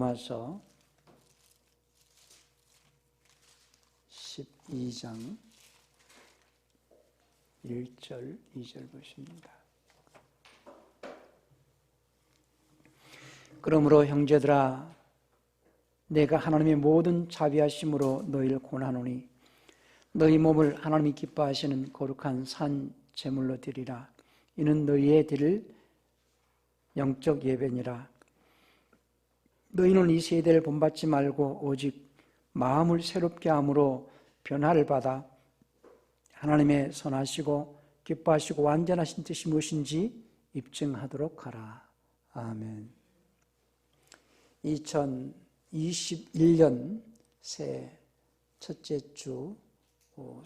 로마서 12장 1절, 2절 보십니다. 그러므로 형제들아, 내가 하나님의 모든 자비하심으로 너희를 권하노니 너희 몸을 하나님이 기뻐하시는 거룩한 산 제물로 드리라. 이는 너희의 드릴 영적 예배니라. 너희는 이 세대를 본받지 말고 오직 마음을 새롭게 함으로 변화를 받아 하나님의 선하시고 기뻐하시고 완전하신 뜻이 무엇인지 입증하도록 하라. 아멘. 2021년 새해 첫째 주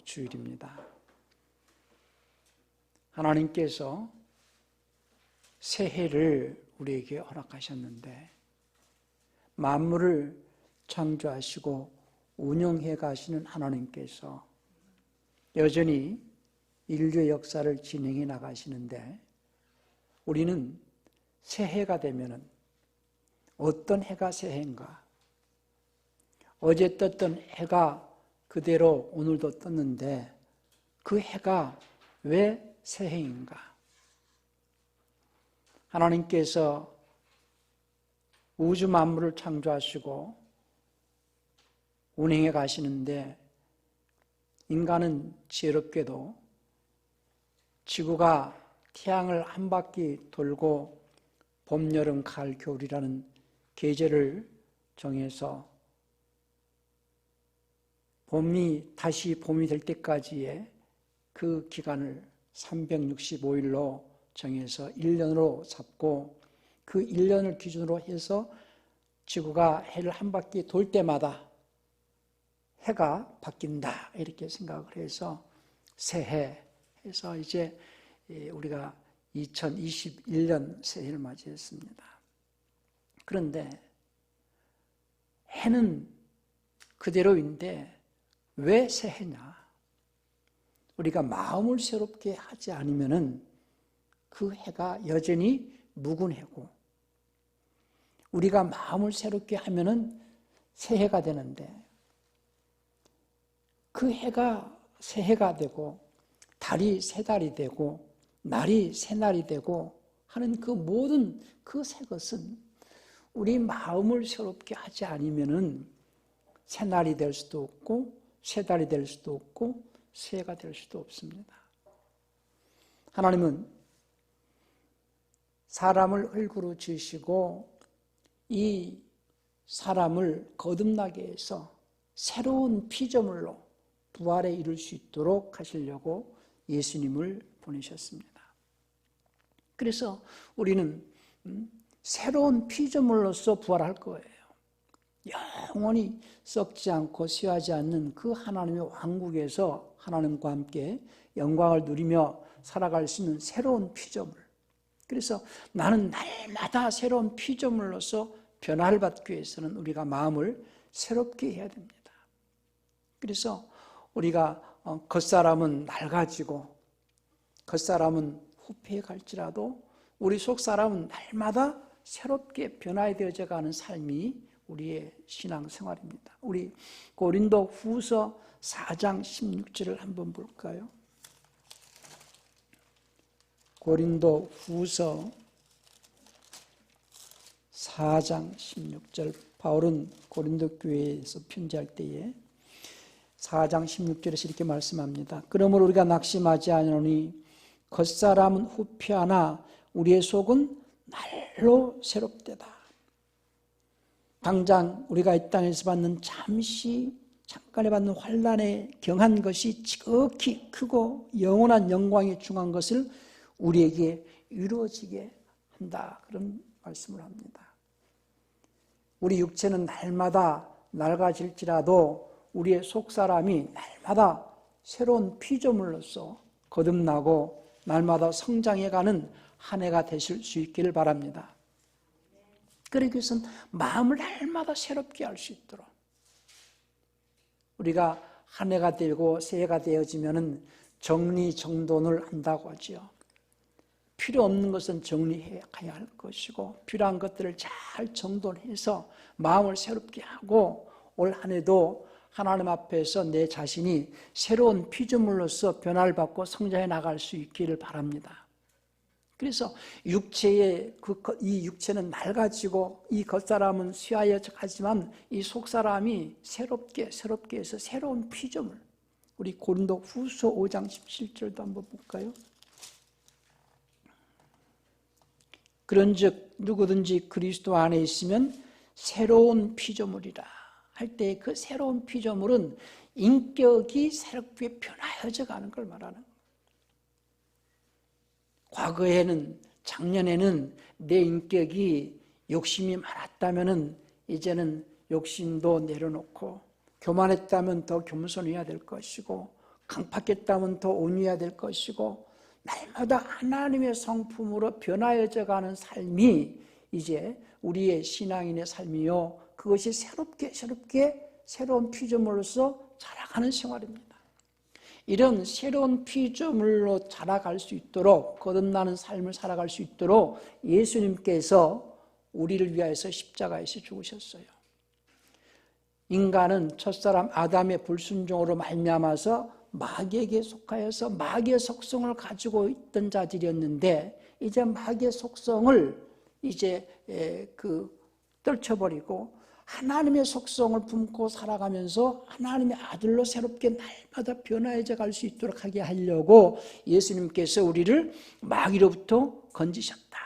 주일입니다. 하나님께서 새해를 우리에게 허락하셨는데 만물을 창조하시고 운영해 가시는 하나님께서 여전히 인류의 역사를 진행해 나가시는데 우리는 새해가 되면은 어떤 해가 새해인가? 어제 떴던 해가 그대로 오늘도 떴는데 그 해가 왜 새해인가? 하나님께서 우주 만물을 창조하시고 운행해 가시는데 인간은 지혜롭게도 지구가 태양을 한 바퀴 돌고 봄, 여름, 가을, 겨울이라는 계절을 정해서 다시 봄이 될 때까지의 그 기간을 365일로 정해서 1년으로 잡고 그 1년을 기준으로 해서 지구가 해를 한 바퀴 돌 때마다 해가 바뀐다 이렇게 생각을 해서 새해 해서 이제 우리가 2021년 새해를 맞이했습니다. 그런데 해는 그대로인데 왜 새해냐? 우리가 마음을 새롭게 하지 않으면은 그 해가 여전히 묵은 해고 우리가 마음을 새롭게 하면은 새해가 되는데 그 해가 새해가 되고 달이 새달이 되고 날이 새날이 되고 하는 그 모든 그 새 것은 우리 마음을 새롭게 하지 않으면은 새날이 될 수도 없고 새달이 될 수도 없고 새해가 될 수도 없습니다. 하나님은 사람을 흙으로 지으시고 이 사람을 거듭나게 해서 새로운 피조물로 부활에 이룰 수 있도록 하시려고 예수님을 보내셨습니다. 그래서 우리는 새로운 피조물로서 부활할 거예요. 영원히 썩지 않고 쇠하지 않는 그 하나님의 왕국에서 하나님과 함께 영광을 누리며 살아갈 수 있는 새로운 피조물. 그래서 나는 날마다 새로운 피조물로서 변화를 받기 위해서는 우리가 마음을 새롭게 해야 됩니다. 그래서 우리가 겉사람은 낡아지고 겉사람은 후패해 갈지라도 우리 속사람은 날마다 새롭게 변화되어져 가는 삶이 우리의 신앙생활입니다. 우리 고린도 후서 4장 16절을 한번 볼까요? 고린도 후서 4장 16절 바울은 고린도 교회에서 편지할 때에 4장 16절에서 이렇게 말씀합니다. 그러므로 우리가 낙심하지 않으니 겉사람은 후패하나 우리의 속은 날로 새롭되다. 당장 우리가 이 땅에서 받는 잠깐에 받는 환난에 경한 것이 지극히 크고 영원한 영광에 중한 것을 우리에게 이루어지게 한다. 그런 말씀을 합니다. 우리 육체는 날마다 낡아질지라도 우리의 속사람이 날마다 새로운 피조물로서 거듭나고 날마다 성장해가는 한 해가 되실 수 있기를 바랍니다. 그러기 위해서는 마음을 날마다 새롭게 할 수 있도록 우리가 한 해가 되고 새해가 되어지면은 정리정돈을 한다고 하죠. 필요 없는 것은 정리해야 할 것이고 필요한 것들을 잘 정돈해서 마음을 새롭게 하고 올 한 해도 하나님 앞에서 내 자신이 새로운 피조물로서 변화를 받고 성장해 나갈 수 있기를 바랍니다. 그래서 이 육체는 낡아지고 이 겉사람은 쇠하여 가지만 이 속사람이 새롭게 해서 새로운 피조물. 우리 고린도 후서 5장 17절도 한번 볼까요? 그런즉 누구든지 그리스도 안에 있으면 새로운 피조물이라 할 때 그 새로운 피조물은 인격이 새롭게 변화해져 가는 걸 말하는 거예요. 과거에는 작년에는 내 인격이 욕심이 많았다면 이제는 욕심도 내려놓고 교만했다면 더 겸손해야 될 것이고 강팍했다면 더 온유해야 될 것이고 날마다 하나님의 성품으로 변화해져 가는 삶이 이제 우리의 신앙인의 삶이요 그것이 새롭게 새로운 피조물로서 자라가는 생활입니다. 이런 새로운 피조물로 자라갈 수 있도록 거듭나는 삶을 살아갈 수 있도록 예수님께서 우리를 위하여서 십자가에서 죽으셨어요. 인간은 첫사람 아담의 불순종으로 말미암아서 마귀에게 속하여서 마귀의 속성을 가지고 있던 자들이었는데 이제 마귀의 속성을 떨쳐버리고 하나님의 속성을 품고 살아가면서 하나님의 아들로 새롭게 날마다 변화해져 갈 수 있도록 하게 하려고 예수님께서 우리를 마귀로부터 건지셨다.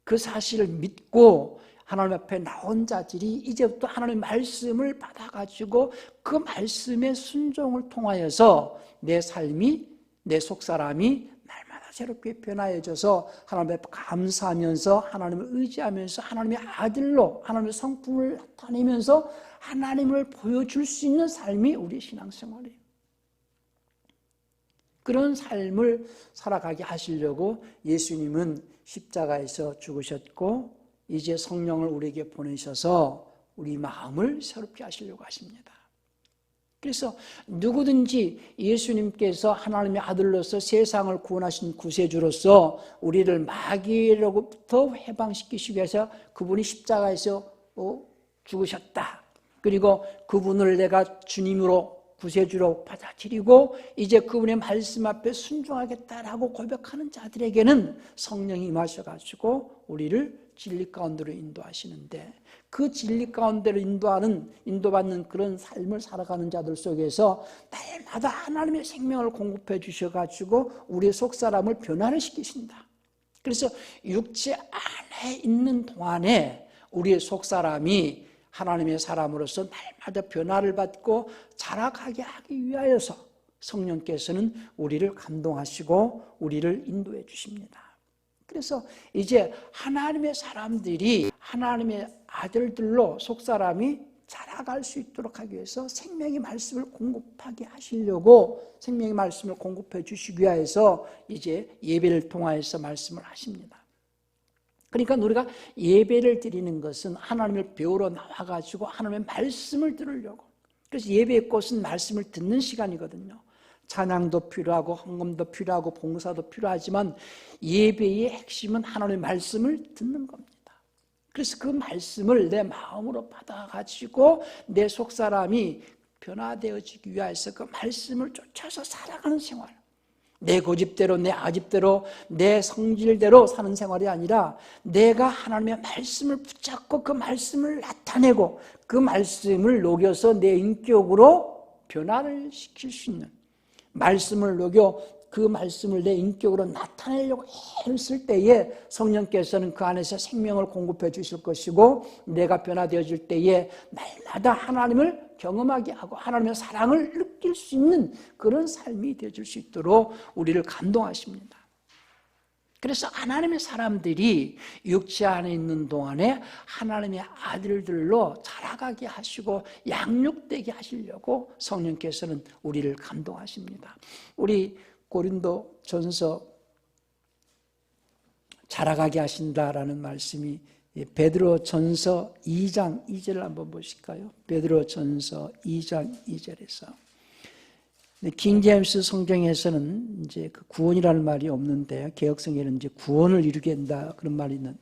그 사실을 믿고 하나님 앞에 나온 자들이 이제부터 하나님의 말씀을 받아가지고 그 말씀의 순종을 통하여서 내 삶이, 내 속사람이 날마다 새롭게 변화해져서 하나님 앞에 감사하면서 하나님을 의지하면서 하나님의 아들로 하나님의 성품을 나타내면서 하나님을 보여줄 수 있는 삶이 우리의 신앙생활이에요. 그런 삶을 살아가게 하시려고 예수님은 십자가에서 죽으셨고 이제 성령을 우리에게 보내셔서 우리 마음을 새롭게 하시려고 하십니다. 그래서 누구든지 예수님께서 하나님의 아들로서 세상을 구원하신 구세주로서 우리를 마귀로부터 해방시키시기 위해서 그분이 십자가에서 죽으셨다. 그리고 그분을 내가 주님으로 구세주로 받아들이고 이제 그분의 말씀 앞에 순종하겠다라고 고백하는 자들에게는 성령이 임하셔가지고 우리를 진리 가운데로 인도하시는데 그 진리 가운데로 인도받는 그런 삶을 살아가는 자들 속에서 날마다 하나님의 생명을 공급해 주셔가지고 우리의 속사람을 변화를 시키신다. 그래서 육체 안에 있는 동안에 우리의 속사람이 하나님의 사람으로서 날마다 변화를 받고 자라가게 하기 위하여서 성령께서는 우리를 감동하시고 우리를 인도해 주십니다. 그래서 이제 하나님의 사람들이 하나님의 아들들로 속사람이 자라갈 수 있도록 하기 위해서 생명의 말씀을 공급하게 하시려고 생명의 말씀을 공급해 주시기 위해서 이제 예배를 통하여서 말씀을 하십니다. 그러니까 우리가 예배를 드리는 것은 하나님을 배우러 나와가지고 하나님의 말씀을 들으려고. 그래서 예배의 꽃은 말씀을 듣는 시간이거든요. 찬양도 필요하고 헌금도 필요하고 봉사도 필요하지만 예배의 핵심은 하나님의 말씀을 듣는 겁니다. 그래서 그 말씀을 내 마음으로 받아가지고 내 속사람이 변화되어지기 위해서 그 말씀을 쫓아서 살아가는 생활. 내 고집대로 내 아집대로 내 성질대로 사는 생활이 아니라 내가 하나님의 말씀을 붙잡고 그 말씀을 나타내고 그 말씀을 녹여서 내 인격으로 변화를 시킬 수 있는 말씀을 녹여 그 말씀을 내 인격으로 나타내려고 애를 쓸 때에 성령께서는 그 안에서 생명을 공급해 주실 것이고 내가 변화되어질 때에 날마다 하나님을 경험하게 하고 하나님의 사랑을 느낄 수 있는 그런 삶이 되어질 수 있도록 우리를 감동하십니다. 그래서 하나님의 사람들이 육체 안에 있는 동안에 하나님의 아들들로 자라가게 하시고 양육되게 하시려고 성령께서는 우리를 감동하십니다. 우리 고린도 전서 자라가게 하신다라는 말씀이 베드로 전서 2장 2절을 한번 보실까요? 베드로 전서 2장 2절에서 킹 제임스 성경에서는 이제 그 구원이라는 말이 없는데 개혁성에는 이제 구원을 이루게 한다 그런 말이 있는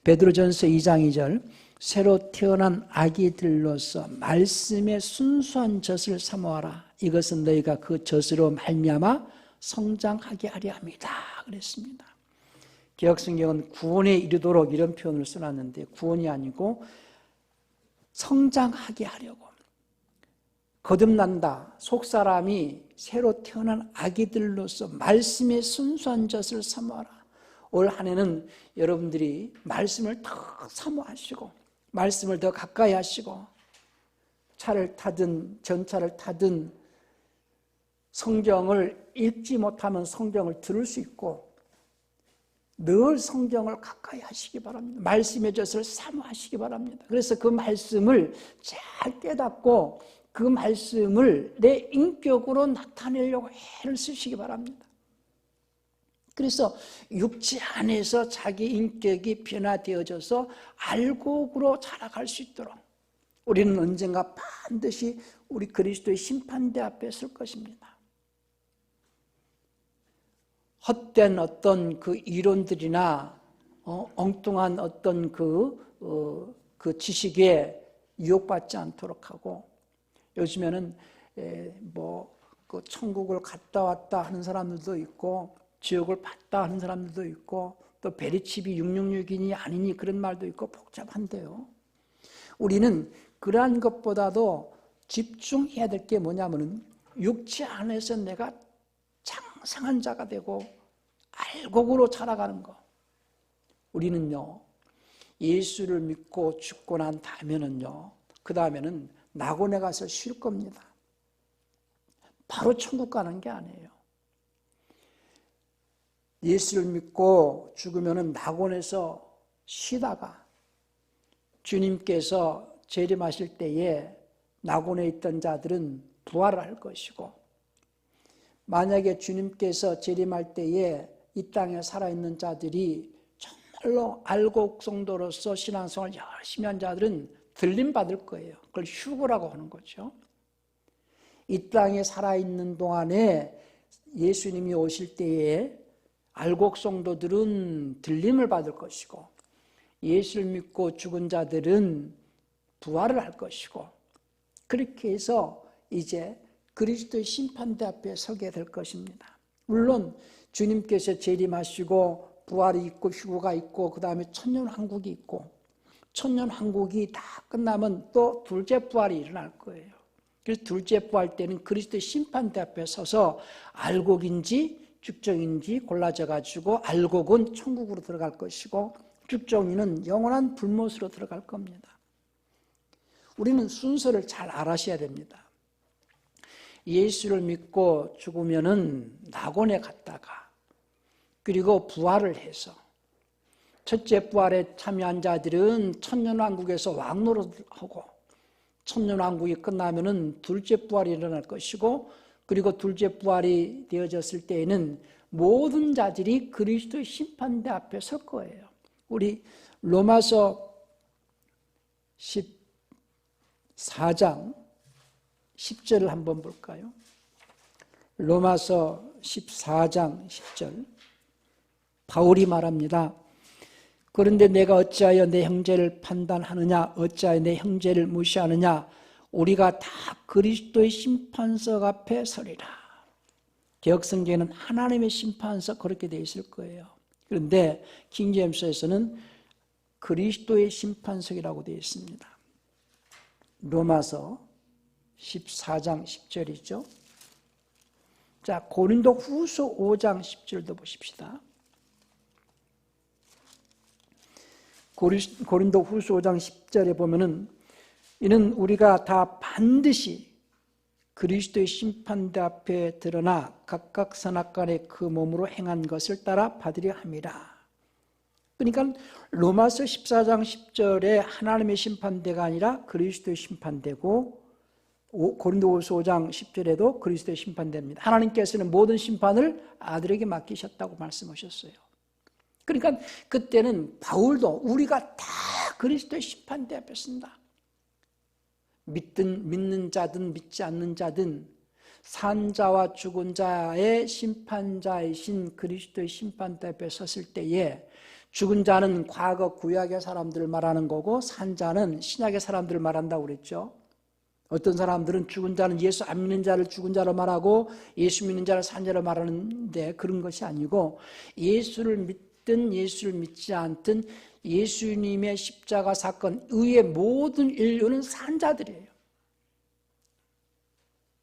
베드로전서 2장 2절 새로 태어난 아기들로서 말씀의 순수한 젖을 사모하라. 이것은 너희가 그 젖으로 말미암아 성장하게 하려 함이다 그랬습니다. 개혁성경은 구원에 이르도록 이런 표현을 써놨는데 구원이 아니고 성장하게 하려고. 거듭난다. 속사람이 새로 태어난 아기들로서 말씀의 순수한 젖을 사모하라. 올 한 해는 여러분들이 말씀을 더 사모하시고 말씀을 더 가까이 하시고 차를 타든 전차를 타든 성경을 읽지 못하면 성경을 들을 수 있고 늘 성경을 가까이 하시기 바랍니다. 말씀의 젖을 사모하시기 바랍니다. 그래서 그 말씀을 잘 깨닫고 그 말씀을 내 인격으로 나타내려고 애를 쓰시기 바랍니다. 그래서 육체 안에서 자기 인격이 변화되어져서 알곡으로 자라갈 수 있도록 우리는 언젠가 반드시 우리 그리스도의 심판대 앞에 설 것입니다. 헛된 어떤 그 이론들이나 엉뚱한 어떤 그 지식에 유혹받지 않도록 하고 요즘에는 그 천국을 갔다 왔다 하는 사람들도 있고 지옥을 봤다 하는 사람들도 있고 또 베리칩이 666이니 아니니 그런 말도 있고 복잡한데요. 우리는 그러한 것보다도 집중해야 될 게 뭐냐면은 육체 안에서 내가 장성한 자가 되고 알곡으로 자라가는 거. 우리는요 예수를 믿고 죽고 난 다음에는요 그 다음에는 낙원에 가서 쉴 겁니다. 바로 천국 가는 게 아니에요. 예수를 믿고 죽으면은 낙원에서 쉬다가 주님께서 재림하실 때에 낙원에 있던 자들은 부활을 할 것이고 만약에 주님께서 재림할 때에 이 땅에 살아있는 자들이 정말로 알곡성도로서 신앙생활을 열심히 한 자들은 들림받을 거예요. 그걸 휴거라고 하는 거죠. 이 땅에 살아있는 동안에 예수님이 오실 때에 알곡성도들은 들림을 받을 것이고 예수를 믿고 죽은 자들은 부활을 할 것이고 그렇게 해서 이제 그리스도의 심판대 앞에 서게 될 것입니다. 물론 주님께서 재림하시고 부활이 있고 휴거가 있고 그 다음에 천년왕국이 있고 천년왕국이 다 끝나면 또 둘째 부활이 일어날 거예요. 그래서 둘째 부활 때는 그리스도의 심판대 앞에 서서 알곡인지 죽정인지 골라져 가지고 알곡은 천국으로 들어갈 것이고 죽정이는 영원한 불못으로 들어갈 겁니다. 우리는 순서를 잘 알아셔야 됩니다. 예수를 믿고 죽으면은 낙원에 갔다가 그리고 부활을 해서 첫째 부활에 참여한 자들은 천년왕국에서 왕노릇하고 천년왕국이 끝나면은 둘째 부활이 일어날 것이고 그리고 둘째 부활이 되어졌을 때에는 모든 자들이 그리스도의 심판대 앞에 설 거예요. 우리 로마서 14장 10절을 한번 볼까요? 로마서 14장 10절 바울이 말합니다. 그런데 내가 어찌하여 내 형제를 판단하느냐 어찌하여 내 형제를 무시하느냐 우리가 다 그리스도의 심판석 앞에 서리라. 개혁성경에는 하나님의 심판석 그렇게 되어 있을 거예요. 그런데 킹제임스에서는 그리스도의 심판석이라고 되어 있습니다. 로마서 14장 10절이죠. 자, 고린도 후서 5장 10절도 보십시다. 고린도 후서 5장 10절에 보면은 이는 우리가 다 반드시 그리스도의 심판대 앞에 드러나 각각 선악간에 그 몸으로 행한 것을 따라 받으려 함이라. 그러니까 로마서 14장 10절에 하나님의 심판대가 아니라 그리스도의 심판대고 고린도후서 5장 10절에도 그리스도의 심판대입니다. 하나님께서는 모든 심판을 아들에게 맡기셨다고 말씀하셨어요. 그러니까 그때는 바울도 우리가 다 그리스도의 심판대 앞에 쓴다. 믿는 자든 믿지 않는 자든 산자와 죽은 자의 심판자이신 그리스도의 심판대 앞에 섰을 때에 죽은 자는 과거 구약의 사람들을 말하는 거고 산자는 신약의 사람들을 말한다고 그랬죠. 어떤 사람들은 죽은 자는 예수 안 믿는 자를 죽은 자로 말하고 예수 믿는 자를 산자로 말하는데 그런 것이 아니고 예수를 믿든 예수를 믿지 않든 예수님의 십자가 사건 의의 모든 인류는 산자들이에요.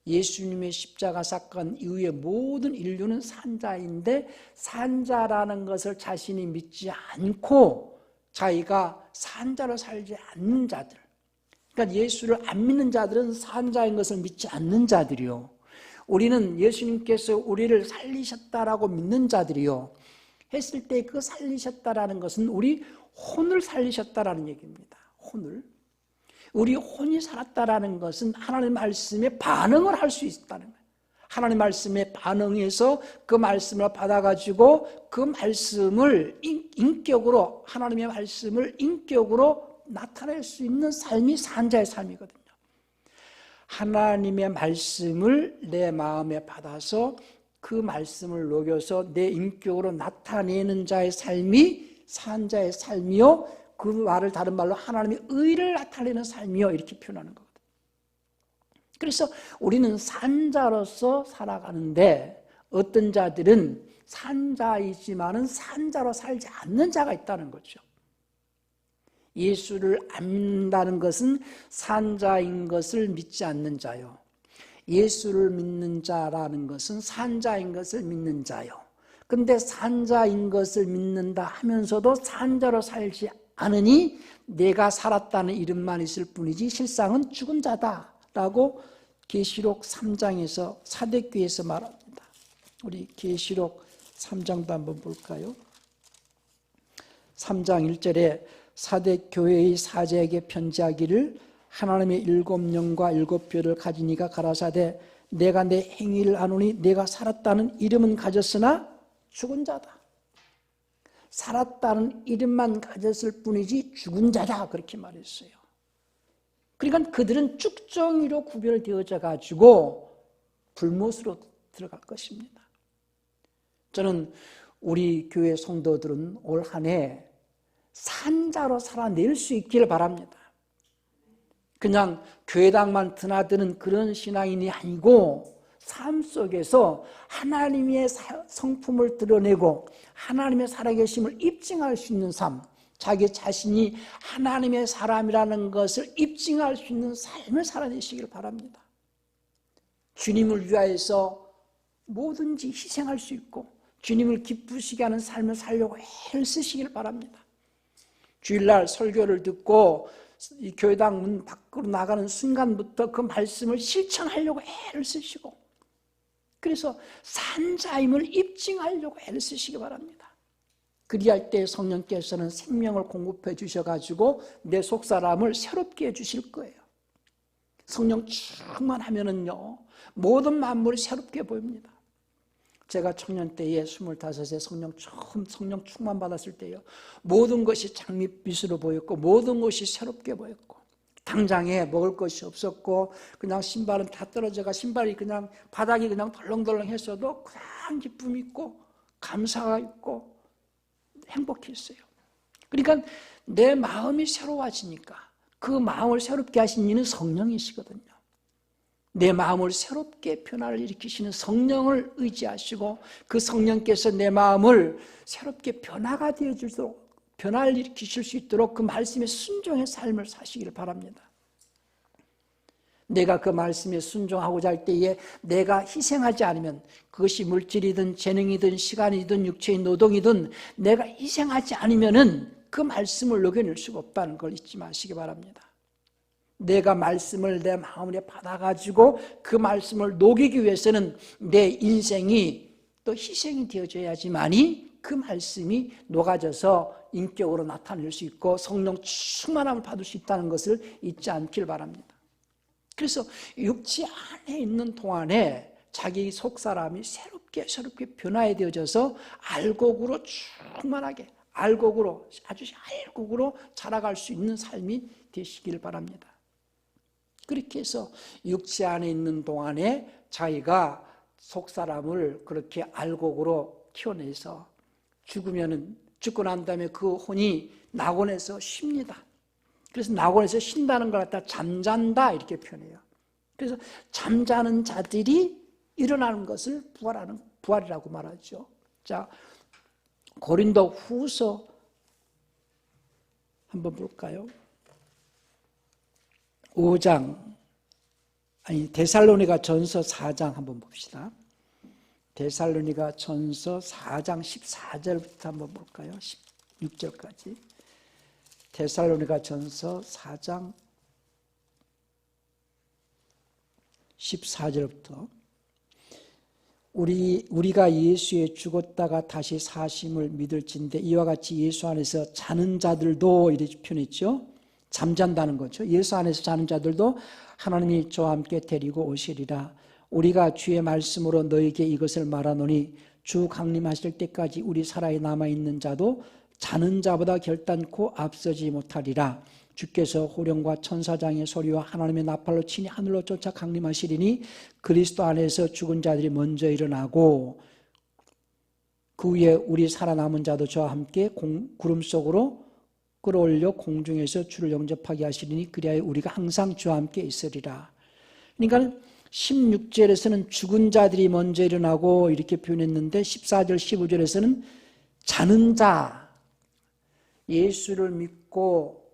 예수님의 십자가 사건 이후의 모든 인류는 산자인데 산자라는 것을 자신이 믿지 않고 자기가 산자로 살지 않는 자들, 그러니까 예수를 안 믿는 자들은 산자인 것을 믿지 않는 자들이요, 우리는 예수님께서 우리를 살리셨다라고 믿는 자들이요 했을 때 그 살리셨다라는 것은 우리 혼을 살리셨다라는 얘기입니다. 혼을. 우리 혼이 살았다라는 것은 하나님의 말씀에 반응을 할 수 있다는 거예요. 하나님의 말씀에 반응해서 그 말씀을 받아가지고 그 말씀을 인격으로, 하나님의 말씀을 인격으로 나타낼 수 있는 삶이 산자의 삶이거든요. 하나님의 말씀을 내 마음에 받아서 그 말씀을 녹여서 내 인격으로 나타내는 자의 삶이 산자의 삶이요, 그 말을 다른 말로 하나님의 의를 나타내는 삶이요, 이렇게 표현하는 거거든요. 그래서 우리는 산자로서 살아가는데 어떤 자들은 산자이지만은 산자로 살지 않는 자가 있다는 거죠. 예수를 안 믿는다는 것은 산자인 것을 믿지 않는 자요, 예수를 믿는 자라는 것은 산자인 것을 믿는 자요. 근데 산자인 것을 믿는다 하면서도 산자로 살지 않으니 내가 살았다는 이름만 있을 뿐이지 실상은 죽은 자다라고 계시록 3장에서 사대교회에서 말합니다. 우리 계시록 3장도 한번 볼까요? 3장 1절에 사대교회의 사제에게 편지하기를 하나님의 7영과 7뼈를 가진 이가 가라사대 내가 내 행위를 아노니 내가 살았다는 이름은 가졌으나 죽은 자다. 살았다는 이름만 가졌을 뿐이지 죽은 자다, 그렇게 말했어요. 그러니까 그들은 쭉정이로 구별되어져 가지고 불못으로 들어갈 것입니다. 저는 우리 교회 성도들은 올 한 해 산자로 살아낼 수 있기를 바랍니다. 그냥 교회당만 드나드는 그런 신앙인이 아니고 삶 속에서 하나님의 성품을 드러내고 하나님의 살아계심을 입증할 수 있는 삶, 자기 자신이 하나님의 사람이라는 것을 입증할 수 있는 삶을 살아내시길 바랍니다. 주님을 위하여서 뭐든지 희생할 수 있고 주님을 기쁘시게 하는 삶을 살려고 애를 쓰시길 바랍니다. 주일날 설교를 듣고 이 교회당 문 밖으로 나가는 순간부터 그 말씀을 실천하려고 애를 쓰시고, 그래서 산자임을 입증하려고 애를 쓰시기 바랍니다. 그리할 때 성령께서는 생명을 공급해 주셔가지고 내 속사람을 새롭게 해주실 거예요. 성령 충만하면은요 모든 만물이 새롭게 보입니다. 제가 청년 때에 25에 성령 충만 받았을 때요 모든 것이 장밋빛으로 보였고 모든 것이 새롭게 보였고 당장에 먹을 것이 없었고 그냥 신발은 다 떨어져가 신발이 그냥 바닥이 그냥 덜렁덜렁 했어도 그냥 기쁨이 있고 감사가 있고 행복했어요. 그러니까 내 마음이 새로워지니까 그 마음을 새롭게 하신 이는 성령이시거든요. 내 마음을 새롭게 변화를 일으키시는 성령을 의지하시고 그 성령께서 내 마음을 새롭게 변화가 되어질수록 변화를 일으키실 수 있도록 그 말씀에 순종의 삶을 사시기를 바랍니다. 내가 그 말씀에 순종하고자 할 때에 내가 희생하지 않으면 그것이 물질이든 재능이든 시간이든 육체의 노동이든 내가 희생하지 않으면은 그 말씀을 녹여낼 수가 없다는 걸 잊지 마시기 바랍니다. 내가 말씀을 내 마음에 받아가지고 그 말씀을 녹이기 위해서는 내 인생이 또 희생이 되어져야지만이 그 말씀이 녹아져서 인격으로 나타낼 수 있고 성령 충만함을 받을 수 있다는 것을 잊지 않길 바랍니다. 그래서 육체 안에 있는 동안에 자기 속사람이 새롭게 변화되어져서 알곡으로 충만하게 알곡으로 아주 알곡으로 자라갈 수 있는 삶이 되시길 바랍니다. 그렇게 해서 육체 안에 있는 동안에 자기가 속사람을 그렇게 알곡으로 키워내서 죽고 난 다음에 그 혼이 낙원에서 쉽니다. 그래서 낙원에서 쉰다는 걸 갖다 잠잔다 이렇게 표현해요. 그래서 잠자는 자들이 일어나는 것을 부활이라고 말하죠. 자, 고린도 후서 한번 볼까요? 5장, 데살로니가 전서 4장 한번 봅시다. 데살로니가 전서 4장 14절부터 한번 볼까요? 16절까지. 데살로니가 전서 4장 14절부터 우리가 예수에 죽었다가 다시 사심을 믿을진데 이와 같이 예수 안에서 자는 자들도 이렇게 표현했죠. 잠잔다는 거죠. 예수 안에서 자는 자들도 하나님이 저와 함께 데리고 오시리라. 우리가 주의 말씀으로 너에게 이것을 말하노니 주 강림하실 때까지 우리 살아 남아있는 자도 자는 자보다 결단코 앞서지 못하리라. 주께서 호령과 천사장의 소리와 하나님의 나팔로 친히 하늘로 쫓아 강림하시리니 그리스도 안에서 죽은 자들이 먼저 일어나고 그 위에 우리 살아남은 자도 저와 함께 구름 속으로 끌어올려 공중에서 주를 영접하게 하시리니 그리하여 우리가 항상 주와 함께 있으리라. 그러니까 16절에서는 죽은 자들이 먼저 일어나고 이렇게 표현했는데 14절 15절에서는 자는 자, 예수를 믿고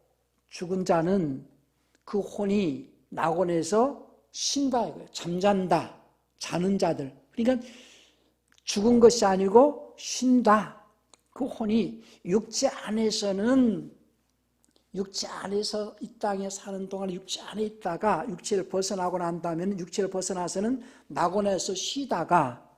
죽은 자는 그 혼이 낙원에서 쉰다 이거예요. 잠잔다, 자는 자들. 그러니까 죽은 것이 아니고 쉰다. 그 혼이 육체 안에서 이 땅에 사는 동안 육체 안에 있다가 육체를 벗어나고 난 다음에는 육체를 벗어나서는 낙원에서 쉬다가,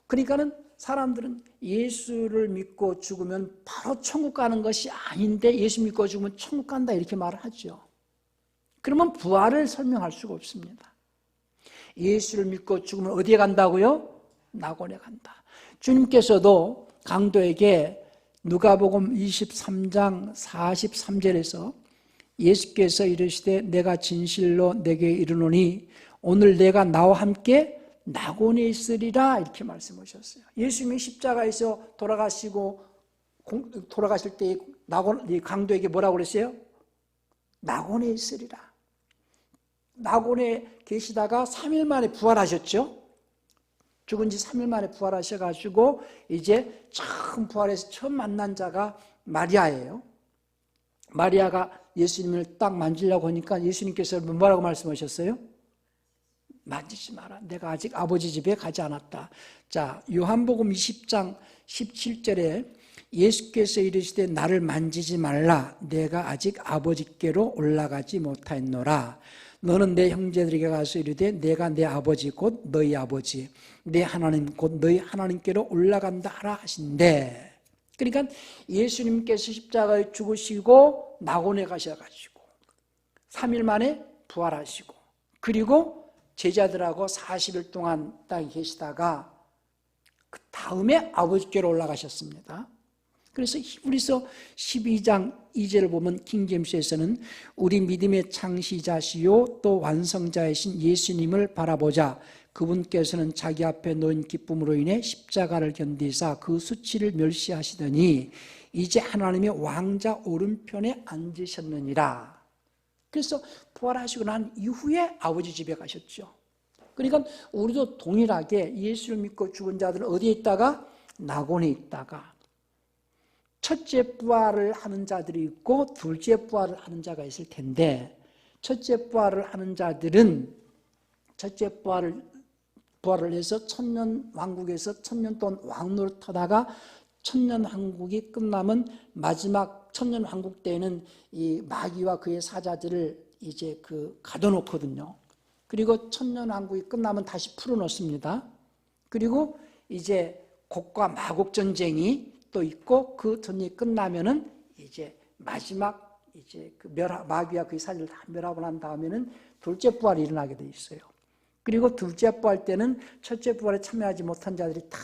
그러니까는 사람들은 예수를 믿고 죽으면 바로 천국 가는 것이 아닌데 예수 믿고 죽으면 천국 간다 이렇게 말을 하죠. 그러면 부활을 설명할 수가 없습니다. 예수를 믿고 죽으면 어디에 간다고요? 낙원에 간다. 주님께서도 강도에게 누가복음 23장 43절에서 예수께서 이르시되 내가 진실로 내게 이르노니 오늘 내가 나와 함께 낙원에 있으리라 이렇게 말씀하셨어요. 예수님이 십자가에서 돌아가실 때 강도에게 뭐라고 그랬어요? 낙원에 있으리라. 낙원에 계시다가 3일 만에 부활하셨죠. 죽은 지 3일 만에 부활하셔가지고 이제 처음 부활해서 처음 만난 자가 마리아예요. 마리아가 예수님을 딱 만지려고 하니까 예수님께서 뭐라고 말씀하셨어요? 만지지 마라. 내가 아직 아버지 집에 가지 않았다. 자, 요한복음 20장 17절에 예수께서 이르시되 나를 만지지 말라. 내가 아직 아버지께로 올라가지 못하였노라. 너는 내 형제들에게 가서 이르되 내가 내 아버지 곧 너희 아버지 내 하나님 곧 너희 하나님께로 올라간다 하라 하신대. 그러니까 예수님께서 십자가에 죽으시고 낙원에 가셔가지고 3일 만에 부활하시고 그리고 제자들하고 40일 동안 땅에 계시다가 그 다음에 아버지께로 올라가셨습니다. 그래서 히브리서 12장 2절을 보면 킹제임스에서는 우리 믿음의 창시자시요 또 완성자이신 예수님을 바라보자. 그분께서는 자기 앞에 놓인 기쁨으로 인해 십자가를 견디사 그 수치를 멸시하시더니 이제 하나님의 왕자 오른편에 앉으셨느니라. 그래서 부활하시고 난 이후에 아버지 집에 가셨죠. 그러니까 우리도 동일하게 예수를 믿고 죽은 자들은 어디에 있다가? 낙원에 있다가 첫째 부활을 하는 자들이 있고 둘째 부활을 하는 자가 있을 텐데 첫째 부활을 하는 자들은 첫째 부활을 해서 천년 왕국에서 천년 동안 왕노릇 하다가 천년 왕국이 끝나면 마지막 천년 왕국 때에는 이 마귀와 그의 사자들을 이제 가둬놓거든요. 그리고 천년 왕국이 끝나면 다시 풀어놓습니다. 그리고 이제 곡과 마곡 전쟁이 또 있고 그 전쟁이 끝나면은 이제 마지막 이제 마귀와 그의 사자를 다 멸하고 난 다음에는 둘째 부활이 일어나게 돼 있어요. 그리고 둘째 부활 때는 첫째 부활에 참여하지 못한 자들이 다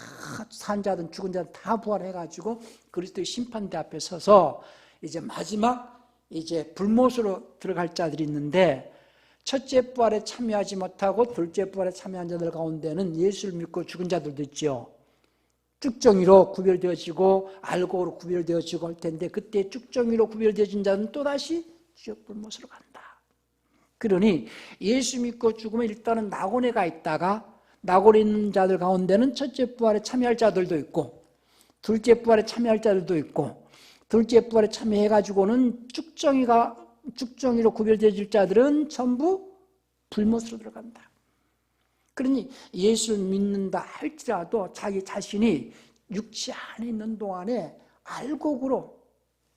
산 자든 죽은 자든 다 부활해가지고 그리스도의 심판대 앞에 서서 이제 마지막 이제 불못으로 들어갈 자들이 있는데, 첫째 부활에 참여하지 못하고 둘째 부활에 참여한 자들 가운데는 예수를 믿고 죽은 자들도 있죠. 쭉정이로 구별되어지고 알곡으로 구별되어지고 할 텐데, 그때 쭉정이로 구별되어진 자는 또다시 지옥 불못으로 간다. 그러니 예수 믿고 죽으면 일단은 낙원에 가 있다가, 낙원에 있는 자들 가운데는 첫째 부활에 참여할 자들도 있고 둘째 부활에 참여할 자들도 있고, 둘째 부활에 참여해가지고는 쭉정이로 구별되어질 자들은 전부 불못으로 들어간다. 그러니 예수를 믿는다 할지라도 자기 자신이 육체 안에 있는 동안에 알곡으로,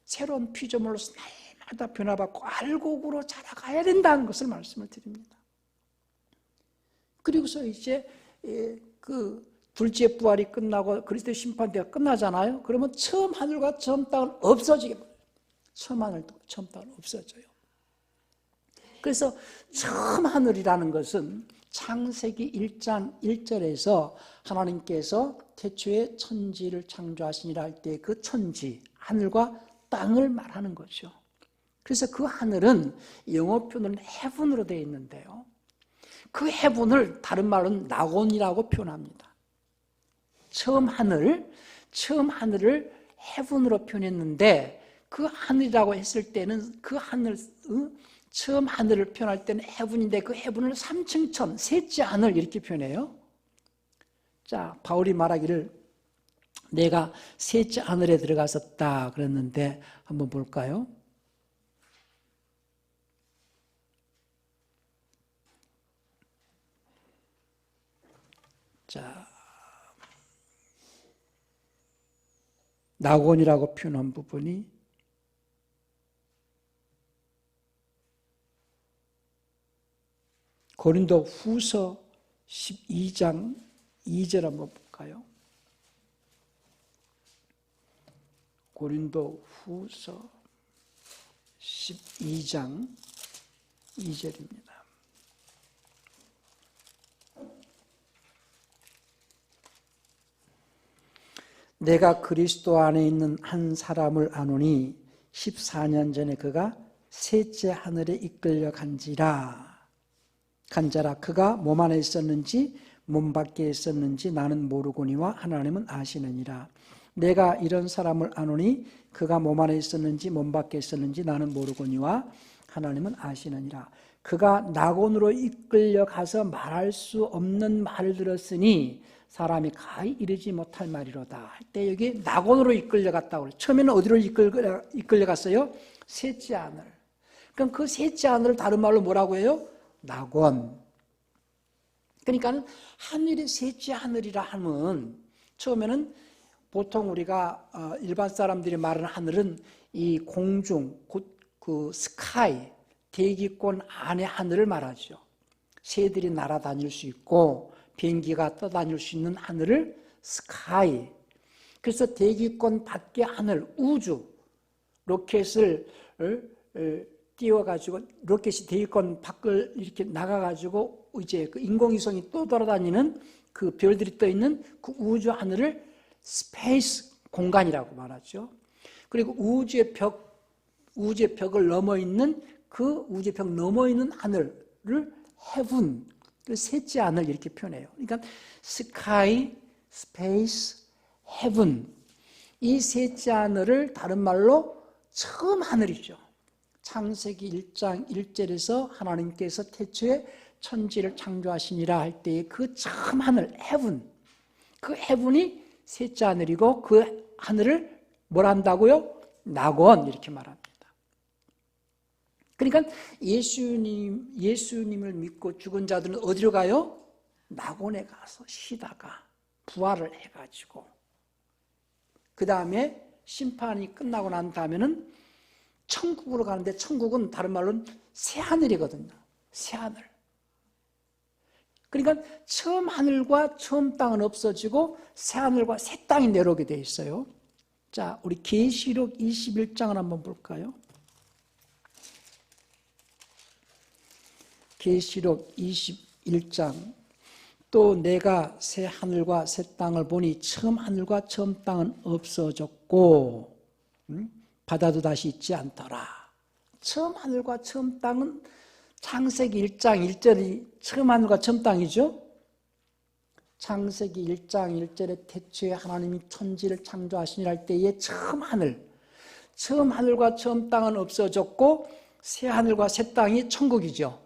새로운 피조물로서 날마다 변화받고 알곡으로 자라가야 된다는 것을 말씀을 드립니다. 그리고서 이제 그 둘째 부활이 끝나고 그리스도의 심판대가 끝나잖아요. 그러면 처음 하늘과 처음 땅은 없어지게 돼요. 처음 하늘도 처음 땅은 없어져요. 그래서 처음 하늘이라는 것은 창세기 1장 1절에서 하나님께서 태초에 천지를 창조하시니라 할 때 그 천지, 하늘과 땅을 말하는 거죠. 그래서 그 하늘은 영어 표현은 heaven으로 되어 있는데요, 그 heaven을 다른 말은 낙원이라고 표현합니다. 처음 하늘을 heaven으로 표현했는데, 그 하늘이라고 했을 때는 그 하늘, 처음 하늘을 표현할 때는 heaven인데 그 heaven을 3층 천, 셋째 하늘 이렇게 표현해요. 자, 바울이 말하기를 내가 셋째 하늘에 들어갔었다 그랬는데 한번 볼까요? 자, 낙원이라고 표현한 부분이 고린도 후서 12장 2절 한번 볼까요? 고린도 후서 12장 2절입니다. 내가 그리스도 안에 있는 한 사람을 아노니 14년 전에 그가 셋째 하늘에 이끌려 간자라. 그가 몸 안에 있었는지 몸 밖에 있었는지 나는 모르거니와 하나님은 아시느니라. 내가 이런 사람을 아노니 그가 몸 안에 있었는지 몸 밖에 있었는지 나는 모르거니와 하나님은 아시느니라. 그가 낙원으로 이끌려 가서 말할 수 없는 말을 들었으니 사람이 가히 이르지 못할 말이로다 할 때 여기 낙원으로 이끌려 갔다고 그래요. 처음에는 어디로 이끌려 갔어요? 셋째 하늘. 그럼 그 셋째 하늘을 다른 말로 뭐라고 해요? 낙원. 그러니까 하늘이 셋째 하늘이라 하면, 처음에는 보통 우리가 일반 사람들이 말하는 하늘은 이 공중, 곧 그 스카이, 대기권 안의 하늘을 말하죠. 새들이 날아다닐 수 있고 비행기가 떠다닐 수 있는 하늘을 스카이. 그래서 대기권 밖의 하늘, 우주, 로켓을 띄워가지고 로켓이 대기권 밖을 이렇게 나가가지고 이제 그 인공위성이 또 돌아다니는 그 별들이 떠 있는 그 우주 하늘을 스페이스 공간이라고 말하죠. 그리고 우주의 벽을 넘어 있는 그 우주의 벽 넘어 있는 하늘을 heaven, 셋째 하늘 이렇게 표현해요. 그러니까 sky, space, heaven, 이 셋째 하늘을 다른 말로 처음 하늘이죠. 창세기 1장 1절에서 하나님께서 태초에 천지를 창조하시니라 할 때의 그 처음 하늘, heaven, 그 heaven이 셋째 하늘이고 그 하늘을 뭘 한다고요? 낙원 이렇게 말합니다. 그러니까 예수님을 믿고 죽은 자들은 어디로 가요? 낙원에 가서 쉬다가 부활을 해가지고 그 다음에 심판이 끝나고 난 다음에는 천국으로 가는데, 천국은 다른 말로는 새하늘이거든요. 새하늘. 그러니까 처음 하늘과 처음 땅은 없어지고 새하늘과 새 땅이 내려오게 돼 있어요. 자, 우리 계시록 21장을 한번 볼까요? 계시록 21장. 또 내가 새 하늘과 새 땅을 보니 처음 하늘과 처음 땅은 없어졌고 바다도 다시 있지 않더라. 처음 하늘과 처음 땅은 창세기 1장 1절이 처음 하늘과 처음 땅이죠. 창세기 1장 1절에 태초에 하나님이 천지를 창조하시니라 할 때에 처음 하늘과 처음 땅은 없어졌고 새 하늘과 새 땅이 천국이죠.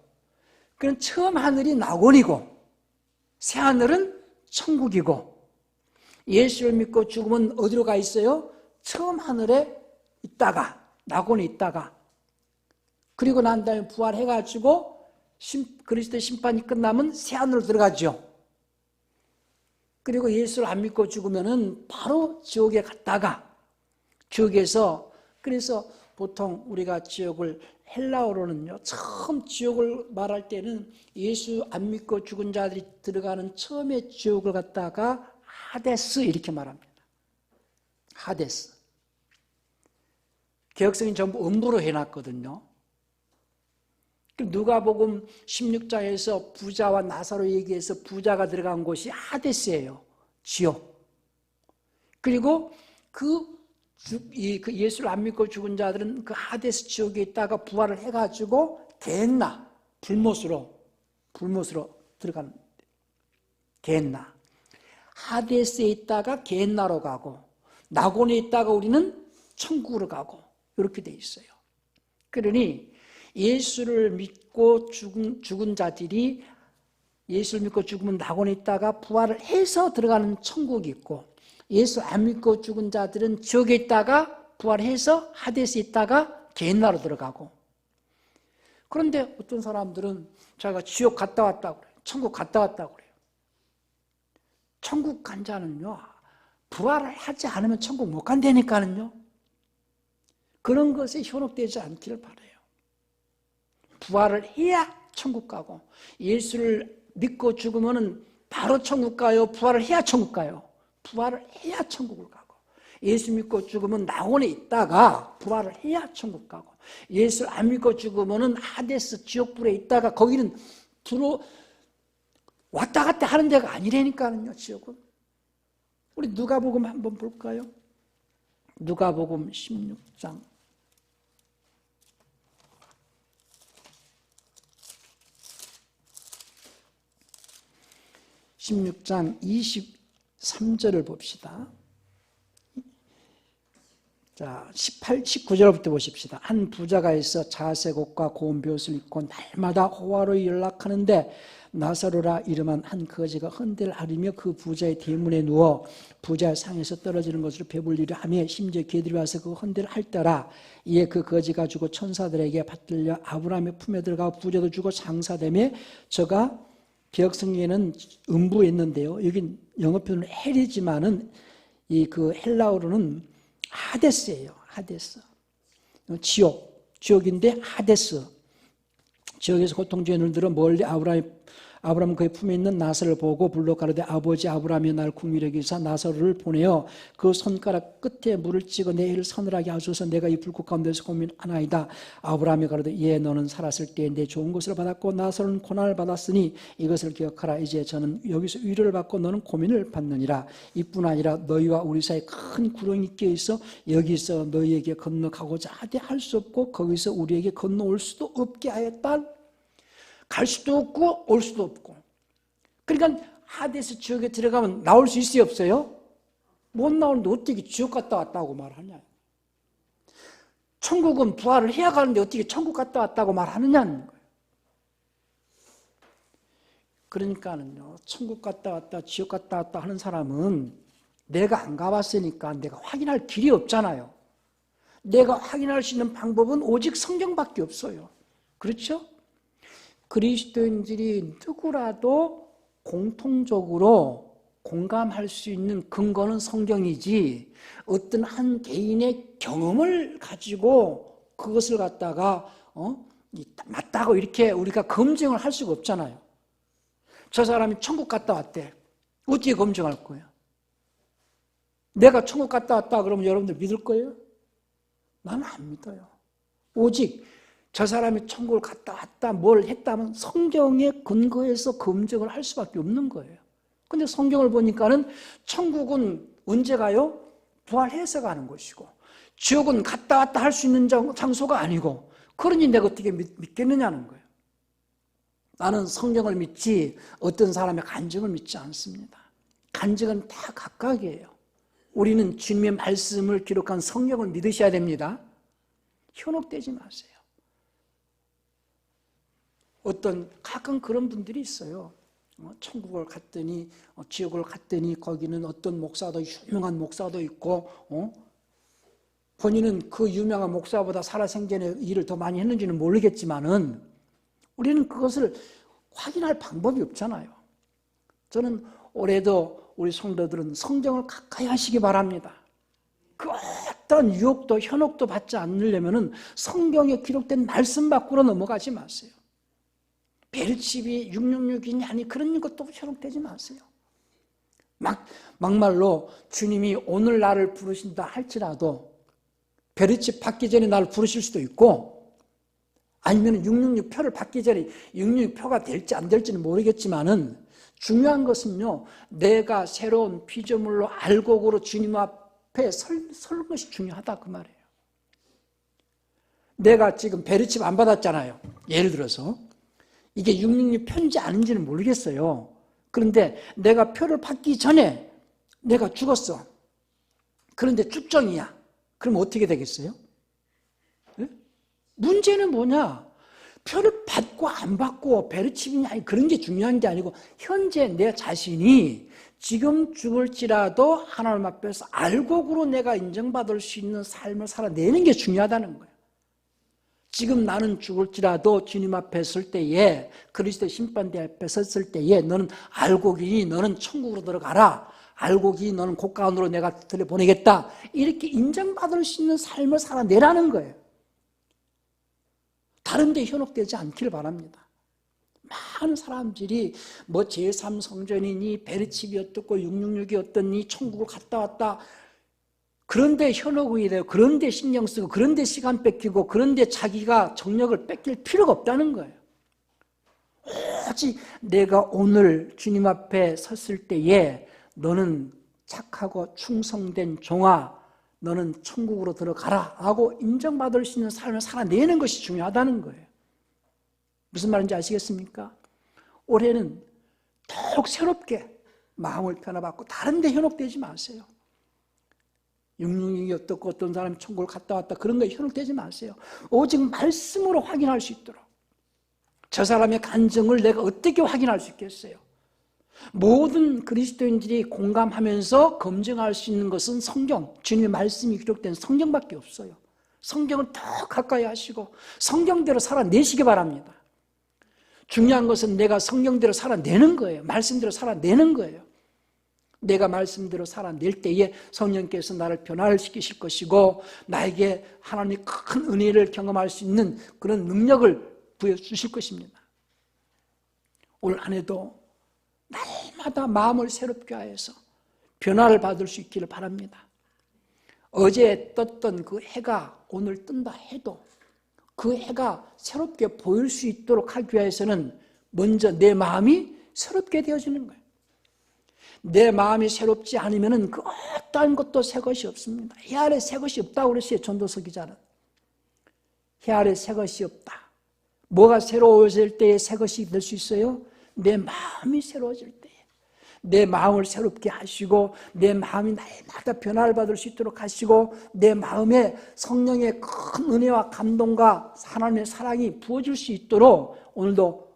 그럼 처음 하늘이 낙원이고 새 하늘은 천국이고, 예수를 믿고 죽으면 어디로 가 있어요? 처음 하늘에 있다가 낙원에 있다가, 그리고 난 다음에 부활해가지고 그리스도의 심판이 끝나면 새 하늘로 들어가죠. 그리고 예수를 안 믿고 죽으면은 바로 지옥에 갔다가, 지옥에서, 그래서 보통 우리가 지옥을 헬라어로는요, 처음 지옥을 말할 때는 예수 안 믿고 죽은 자들이 들어가는 처음에 지옥을 갖다가 하데스 이렇게 말합니다. 하데스. 개혁성이 전부 음부로 해놨거든요. 누가복음 16장에서 부자와 나사로 얘기해서 부자가 들어간 곳이 하데스예요. 지옥. 그리고 그 예수를 안 믿고 죽은 자들은 그 하데스 지옥에 있다가 부활을 해가지고 게헨나, 불못으로 들어가는 게헨나. 하데스에 있다가 게헨나로 가고, 낙원에 있다가 우리는 천국으로 가고, 이렇게 돼 있어요. 그러니 예수를 믿고 죽은 자들이, 예수를 믿고 죽으면 낙원에 있다가 부활을 해서 들어가는 천국이 있고, 예수 안 믿고 죽은 자들은 지옥에 있다가 부활해서 하데스에 있다가 게헨나로 들어가고. 그런데 어떤 사람들은 자기가 지옥 갔다 왔다고 그래요. 천국 갔다 왔다고 그래요. 천국 간 자는요, 부활을 하지 않으면 천국 못 간다니까는요. 그런 것에 현혹되지 않기를 바라요. 부활을 해야 천국 가고, 예수를 믿고 죽으면 바로 천국 가요? 부활을 해야 천국 가요? 부활을 해야 천국을 가고, 예수 믿고 죽으면 낙원에 있다가 부활을 해야 천국 가고, 예수를 안 믿고 죽으면 하데스 지옥불에 있다가 거기는 왔다 갔다 하는 데가 아니라니까요. 지옥은. 우리 누가복음 한번 볼까요? 누가복음 16장 23절을 봅시다. 자, 19절부터 보십시다. 한 부자가 있어 자색 옷과 고운 벼옷을 입고 날마다 호화로이 연락하는데 나사로라 이름한 한 거지가 헌대를 앓으며 그 부자의 대문에 누워 부자의 상에서 떨어지는 것으로 배불리려 하며 심지어 개들이 와서 그 헌대를 핥더라. 이에 그 거지가 죽어 천사들에게 받들려 아브라함의 품에 들어가 부자도 죽어 장사되며 저가 개혁성경에는 음부했는데요. 여기 영어 표현은 헬이지만은 그 헬라어로는 하데스예요. 하데스. 지옥인데 하데스. 지옥에서 고통주의 눈들어 멀리 아브라함 그의 품에 있는 나사로를 보고 불러 가로되 아버지 아브라함이 날 국민에게 여기사 나사로를 보내어 그 손가락 끝에 물을 찍어 내 혀를 서늘하게 하소서. 내가 이 불꽃 가운데서 고민하나이다. 아브라함이 가로되 예 너는 살았을 때에 내 좋은 것을 받았고 나사로는 고난을 받았으니 이것을 기억하라. 이제 저는 여기서 위로를 받고 너는 고민을 받느니라. 이뿐 아니라 너희와 우리 사이에 큰 구렁이 끼어 있어 여기서 너희에게 건너가고자 하되 할 수 없고 거기서 우리에게 건너올 수도 없게 하였다. 갈 수도 없고 올 수도 없고. 그러니까 하데스 지옥에 들어가면 나올 수 있어요 없어요? 못 나오는데 어떻게 지옥 갔다 왔다고 말하냐. 천국은 부활을 해야 가는데 어떻게 천국 갔다 왔다고 말하느냐는 거예요. 그러니까는요, 천국 갔다 왔다 지옥 갔다 왔다 하는 사람은 내가 안 가봤으니까 내가 확인할 길이 없잖아요. 내가 확인할 수 있는 방법은 오직 성경밖에 없어요. 그렇죠? 그리스도인들이 누구라도 공통적으로 공감할 수 있는 근거는 성경이지 어떤 한 개인의 경험을 가지고 그것을 갖다가 맞다고 이렇게 우리가 검증을 할 수가 없잖아요. 저 사람이 천국 갔다 왔대. 어떻게 검증할 거예요? 내가 천국 갔다 왔다 그러면 여러분들 믿을 거예요? 나는 안 믿어요. 오직 저 사람이 천국을 갔다 왔다 뭘 했다면 성경에 근거해서 검증을 할 수밖에 없는 거예요. 근데 성경을 보니까는 천국은 언제 가요? 부활해서 가는 것이고 지옥은 갔다 왔다 할 수 있는 장소가 아니고 그러니 내가 어떻게 믿겠느냐는 거예요. 나는 성경을 믿지 어떤 사람의 간증을 믿지 않습니다. 간증은 다 각각이에요. 우리는 주님의 말씀을 기록한 성경을 믿으셔야 됩니다. 현혹되지 마세요. 가끔 그런 분들이 있어요. 천국을 갔더니 지옥을 갔더니 거기는 어떤 목사도 유명한 목사도 있고 본인은 그 유명한 목사보다 살아생전에 일을 더 많이 했는지는 모르겠지만은 우리는 그것을 확인할 방법이 없잖아요. 저는 올해도 우리 성도들은 성경을 가까이 하시기 바랍니다. 그 어떤 유혹도 현혹도 받지 않으려면 성경에 기록된 말씀 밖으로 넘어가지 마세요. 벨집이 666이냐 아니 그런 것도 현혹되지 마세요. 막말로 주님이 오늘 나를 부르신다 할지라도 벨집 받기 전에 나를 부르실 수도 있고 아니면 666표를 받기 전에 666표가 될지 안 될지는 모르겠지만은 중요한 것은요, 내가 새로운 피조물로 알곡으로 주님 앞에 서는 것이 중요하다 그 말이에요. 내가 지금 벨집 안 받았잖아요. 예를 들어서 이게 666표인지 아닌지는 모르겠어요. 그런데 내가 표를 받기 전에 내가 죽었어. 그런데 쭉정이야. 그럼 어떻게 되겠어요? 네? 문제는 뭐냐? 표를 받고 안 받고 베르칩이냐 그런 게 중요한 게 아니고 현재 내 자신이 지금 죽을지라도 하나님 앞에서 알곡으로 내가 인정받을 수 있는 삶을 살아내는 게 중요하다는 거예요. 지금 나는 죽을지라도 주님 앞에 설 때에 그리스도 심판대 앞에 섰을 때에 너는 알곡이니 너는 천국으로 들어가라. 알곡이 너는 곳가운데로 내가 들여보내겠다. 이렇게 인정받을 수 있는 삶을 살아내라는 거예요. 다른 데 현혹되지 않기를 바랍니다. 많은 사람들이 뭐 제3성전이니 베르칩이 어떻고 666이 어떻니 천국을 갔다 왔다. 그런데 현혹이 돼요. 그런데 신경 쓰고 그런데 시간 뺏기고 그런데 자기가 정력을 뺏길 필요가 없다는 거예요. 오직 내가 오늘 주님 앞에 섰을 때에 너는 착하고 충성된 종아 너는 천국으로 들어가라 하고 인정받을 수 있는 삶을 살아내는 것이 중요하다는 거예요. 무슨 말인지 아시겠습니까? 올해는 더욱 새롭게 마음을 변화받고 다른 데 현혹되지 마세요. 666이 어떻고 어떤 사람이 천국을 갔다 왔다 그런 거에 현혹되지 마세요. 오직 말씀으로 확인할 수 있도록 저 사람의 간증을 내가 어떻게 확인할 수 있겠어요? 모든 그리스도인들이 공감하면서 검증할 수 있는 것은 성경, 주님의 말씀이 기록된 성경밖에 없어요. 성경을 더 가까이 하시고 성경대로 살아내시기 바랍니다. 중요한 것은 내가 성경대로 살아내는 거예요. 말씀대로 살아내는 거예요. 내가 말씀대로 살아낼 때에 성령께서 나를 변화시키실 것이고 나에게 하나님의 큰 은혜를 경험할 수 있는 그런 능력을 부여주실 것입니다. 올 한 해도 날마다 마음을 새롭게 하여서 변화를 받을 수 있기를 바랍니다. 어제 떴던 그 해가 오늘 뜬다 해도 그 해가 새롭게 보일 수 있도록 하기 위해서는 먼저 내 마음이 새롭게 되어지는 거예요. 내 마음이 새롭지 않으면 그 어떠한 것도 새 것이 없습니다. 해 아래 새 것이 없다고 그랬어요. 전도서 기자는. 해 아래 새 것이 없다. 뭐가 새로워질 때에 새 것이 될 수 있어요? 내 마음이 새로워질 때에 내 마음을 새롭게 하시고 내 마음이 날마다 변화를 받을 수 있도록 하시고 내 마음에 성령의 큰 은혜와 감동과 하나님의 사랑이 부어질 수 있도록 오늘도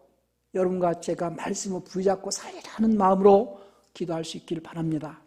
여러분과 제가 말씀을 붙잡고 살리라는 마음으로 기도할 수 있기를 바랍니다.